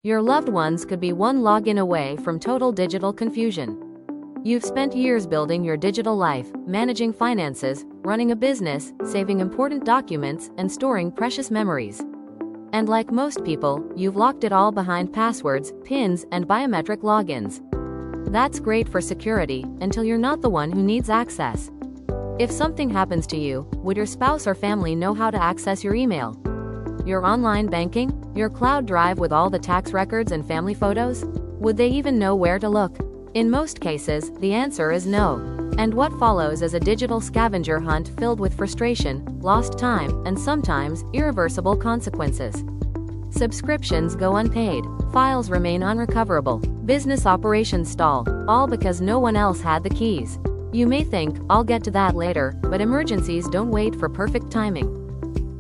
Your loved ones could be one login away from total digital confusion. You've spent years building your digital life, managing finances, running a business, saving important documents, and storing precious memories. And like most people, you've locked it all behind passwords, PINs, and biometric logins. That's great for security, until you're not the one who needs access. If something happens to you, would your spouse or family know how to access your email? Your online banking? Your cloud drive with all the tax records and family photos? Would they even know where to look? In most cases, the answer is no. And what follows is a digital scavenger hunt filled with frustration, lost time, and sometimes irreversible consequences. Subscriptions go unpaid, files remain unrecoverable, business operations stall, all because no one else had the keys. You may think, "I'll get to that later," but emergencies don't wait for perfect timing.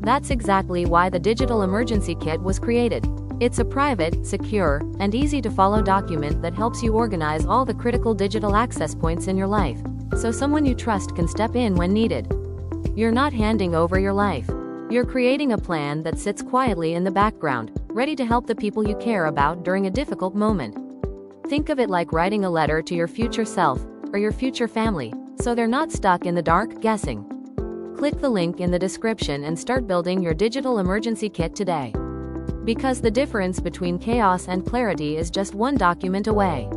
That's exactly why the Digital Emergency Kit was created. It's a private, secure, and easy-to-follow document that helps you organize all the critical digital access points in your life, so someone you trust can step in when needed. You're not handing over your life. You're creating a plan that sits quietly in the background, ready to help the people you care about during a difficult moment. Think of it like writing a letter to your future self, or your future family, so they're not stuck in the dark, guessing. Click the link in the description and start building your Digital Emergency Kit today. Because the difference between chaos and clarity is just one document away.